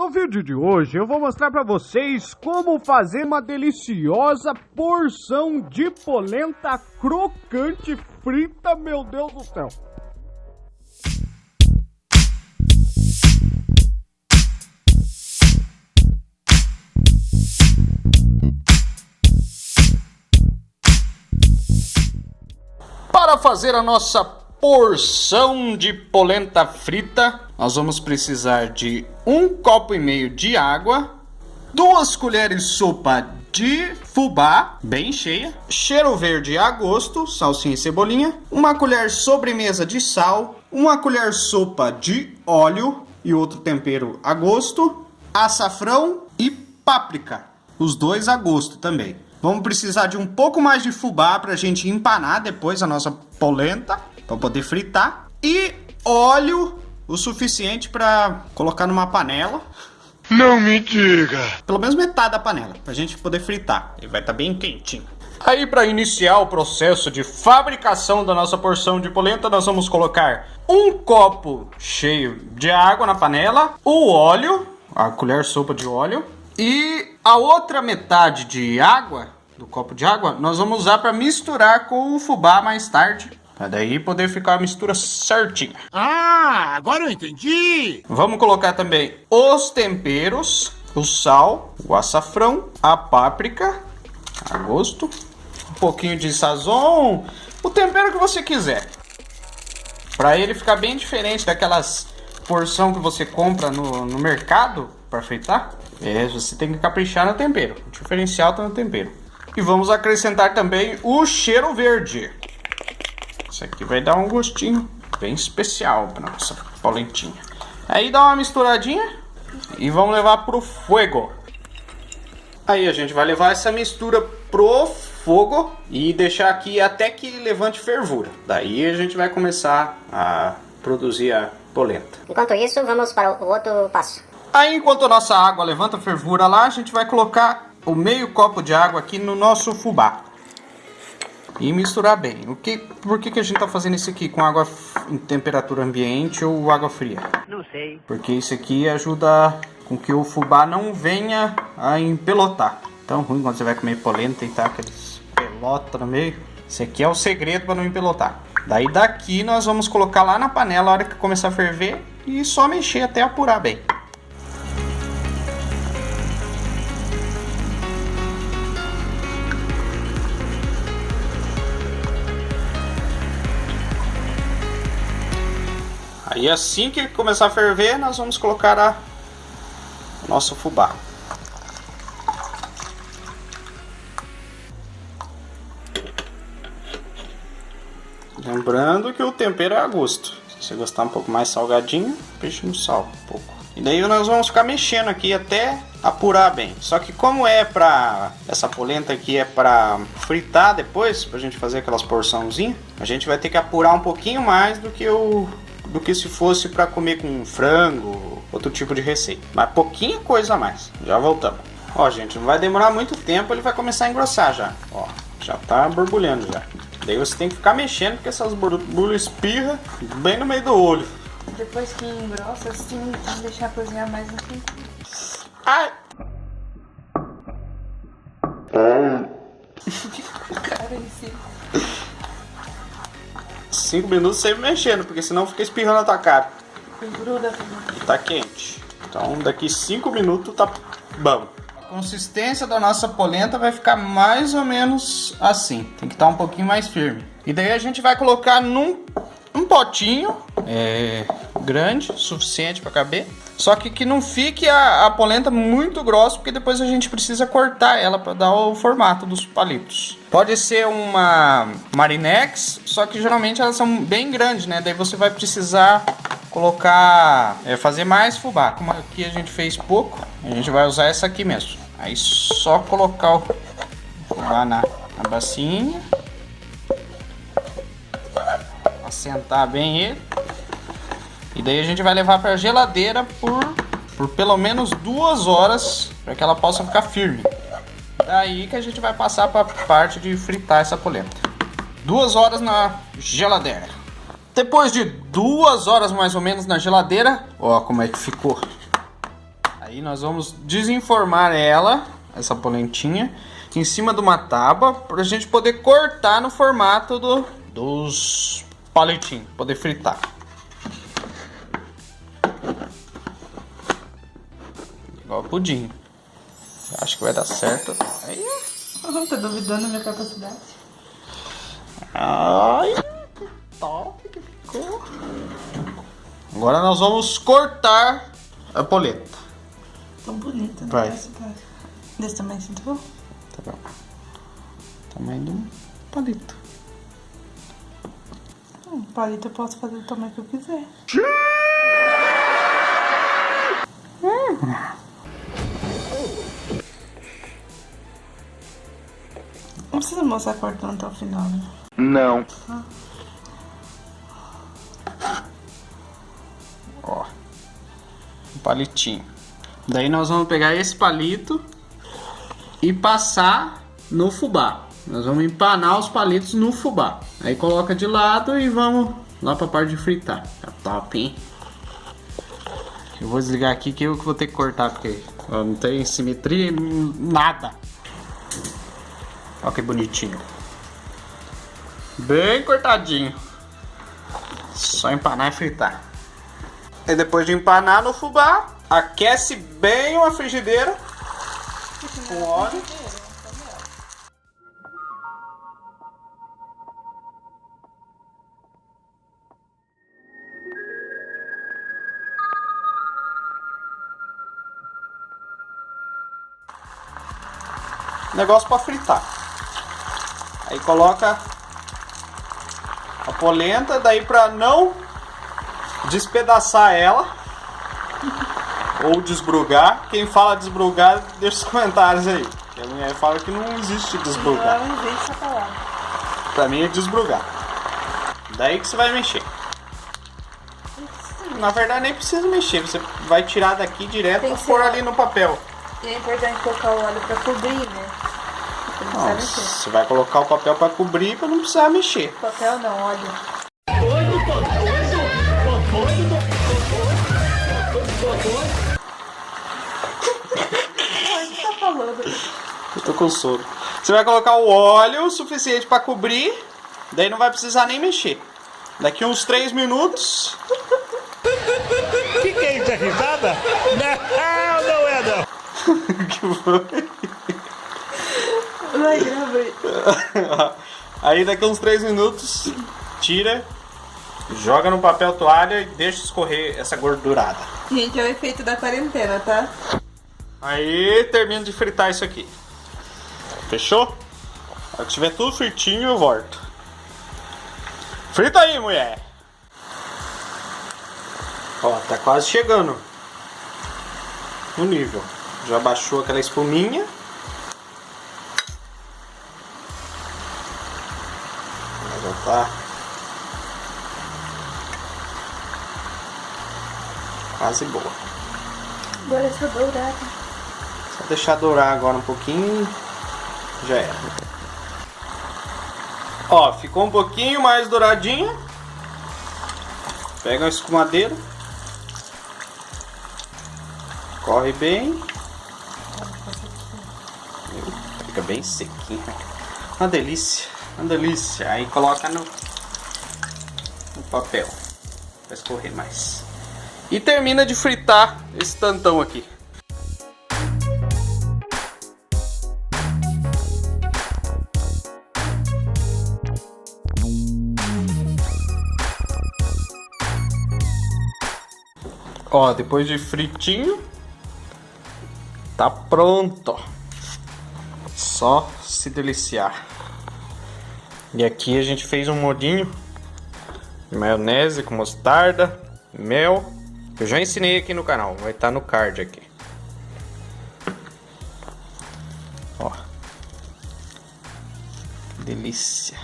No vídeo de hoje eu vou mostrar para vocês como fazer uma deliciosa porção de polenta crocante frita, meu Deus do céu. Para fazer a nossa porção de polenta frita, nós vamos precisar de 1,5 copo de água, 2 colheres de sopa de fubá, bem cheia, cheiro verde a gosto, salsinha e cebolinha, 1 colher sobremesa de sal, 1 colher sopa de óleo e outro tempero a gosto, açafrão e páprica, os dois a gosto também. Vamos precisar de um pouco mais de fubá para a gente empanar depois a nossa polenta, para poder fritar. E óleo o suficiente para colocar numa panela. Não me diga! Pelo menos metade da panela, para a gente poder fritar. Ele vai estar bem quentinho. Aí, para iniciar o processo de fabricação da nossa porção de polenta, nós vamos colocar 1 copo cheio de água na panela, o óleo, a colher sopa de óleo. E a outra metade de água, do copo de água, nós vamos usar para misturar com o fubá mais tarde. Para daí poder ficar a mistura certinha. Ah, agora eu entendi! Vamos colocar também os temperos, o sal, o açafrão, a páprica, a gosto, um pouquinho de sazon, o tempero que você quiser. Para ele ficar bem diferente daquelas porção que você compra no mercado para fritar. Você tem que caprichar no tempero. O diferencial está no tempero. E vamos acrescentar também o cheiro verde. Isso aqui vai dar um gostinho bem especial para nossa polentinha. Aí dá uma misturadinha e vamos levar pro fogo. Aí a gente vai levar essa mistura pro fogo e deixar aqui até que levante fervura. Daí a gente vai começar a produzir a polenta. Enquanto isso, vamos para o outro passo. Aí, enquanto a nossa água levanta a fervura lá, a gente vai colocar o meio copo de água aqui no nosso fubá. E misturar bem. Por que a gente tá fazendo isso aqui com água em temperatura ambiente ou água fria? Não sei. Porque isso aqui ajuda com que o fubá não venha a empelotar. Tão ruim quando você vai comer polenta e tá aqueles pelota no meio. Esse aqui é o segredo para não empelotar. Daí daqui nós vamos colocar lá na panela a hora que começar a ferver e só mexer até apurar bem. Aí assim que começar a ferver, nós vamos colocar o nosso fubá. Lembrando que o tempero é a gosto. Se você gostar um pouco mais salgadinho, peixe no sal um pouco. E daí nós vamos ficar mexendo aqui até apurar bem. Só que como essa polenta aqui é para fritar depois, pra gente fazer aquelas porçãozinhas, a gente vai ter que apurar um pouquinho mais do que se fosse para comer com frango, outro tipo de receita. Mas pouquinha coisa a mais. Já voltamos. Ó, gente, não vai demorar muito tempo, ele vai começar a engrossar já. Ó, já tá borbulhando já. Daí você tem que ficar mexendo porque essas borbulhas espirram bem no meio do olho. Depois que engrossa, assim, tem que deixar cozinhar mais um tempo. Ai! Cara, em si. 5 minutos sempre mexendo, porque senão fica espirrando na tua cara. Gruda tudo. Tá quente. Então daqui 5 minutos tá bom. A consistência da nossa polenta vai ficar mais ou menos assim. Tem que estar um pouquinho mais firme. E daí a gente vai colocar num potinho grande, suficiente para caber. Só que não fique a polenta muito grossa, porque depois a gente precisa cortar ela para dar o formato dos palitos. Pode ser uma Marinex, só que geralmente elas são bem grandes, né? Daí você vai precisar colocar, fazer mais fubá. Como aqui a gente fez pouco, a gente vai usar essa aqui mesmo. Aí só colocar o fubá na bacinha, assentar bem ele. E daí a gente vai levar para a geladeira por pelo menos 2 horas, para que ela possa ficar firme. Daí que a gente vai passar para a parte de fritar essa polenta. 2 horas na geladeira. Depois de 2 horas mais ou menos na geladeira, ó como é que ficou. Aí nós vamos desenformar ela, essa polentinha, em cima de uma tábua, pra gente poder cortar no formato dos palitinhos, poder fritar. Igual pudim. Acho que vai dar certo. Aí. Tá duvidando da minha capacidade? Ai, que top que ficou. Agora nós vamos cortar a polenta. Tão bonita, né? Vai. Desse tamanho assim, tá bom? Tá bom. Tamanho de um palito. Palito eu posso fazer do tamanho que eu quiser. Não precisa mostrar cortando até o final, né? Não. Ó. Um palitinho. Daí nós vamos pegar esse palito e passar no fubá. Nós vamos empanar os palitos no fubá. Aí coloca de lado e vamos lá pra parte de fritar. Tá top, hein? Eu vou desligar aqui que eu vou ter que cortar, porque ó, não tem simetria, nada. Olha que bonitinho. Bem cortadinho. Só empanar e fritar. E depois de empanar no fubá, aquece bem uma frigideira com óleo. Negócio para fritar. Aí coloca a polenta, daí para não despedaçar ela ou desbrugar. Quem fala desbrugar, deixa os comentários aí. A mulher fala que não existe desbrugar. Não existe essa palavra. Pra mim é desbrugar. Daí que você vai mexer. Na verdade nem precisa mexer, você vai tirar daqui direto e pôr ali no papel. E é importante colocar o óleo pra cobrir, né? Não, você vai colocar o papel para cobrir para não precisar mexer. Papel não, óleo. O que tá falando? Eu tô com sono. Você vai colocar o óleo suficiente para cobrir, daí não vai precisar nem mexer. Daqui uns 3 minutos. Que é isso? É risada? Não, não é não. Que foi? Vai, gravei. Aí daqui uns 3 minutos, tira, joga no papel toalha e deixa escorrer essa gordurada. Gente, é o efeito da quarentena, tá? Aí termino de fritar isso aqui. Fechou? Quando tiver tudo fritinho eu volto. Frita aí, mulher! Ó, tá quase chegando no nível. Já baixou aquela espuminha. Já tá quase boa. Agora é só dourada. Só deixar dourar agora um pouquinho. Já era. Ó, ficou um pouquinho mais douradinha. Pega uma escumadeira. Corre bem. Fica bem sequinho. Uma delícia. Uma delícia. Aí coloca no papel. Vai escorrer mais. E termina de fritar esse tantão aqui. Ó, depois de fritinho, tá pronto. Só se deliciar. E aqui a gente fez um molhinho de maionese com mostarda, mel. Eu já ensinei aqui no canal, vai estar no card aqui. Ó. Que delícia.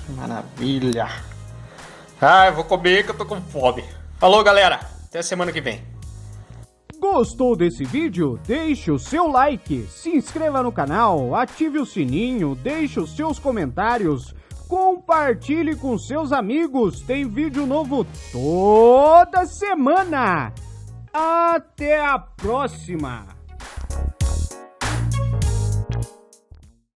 Maravilha. Ah, eu vou comer que eu tô com fome. Falou, galera. Até semana que vem. Gostou desse vídeo? Deixe o seu like, se inscreva no canal, ative o sininho, deixe os seus comentários, compartilhe com seus amigos. Tem vídeo novo toda semana. Até a próxima!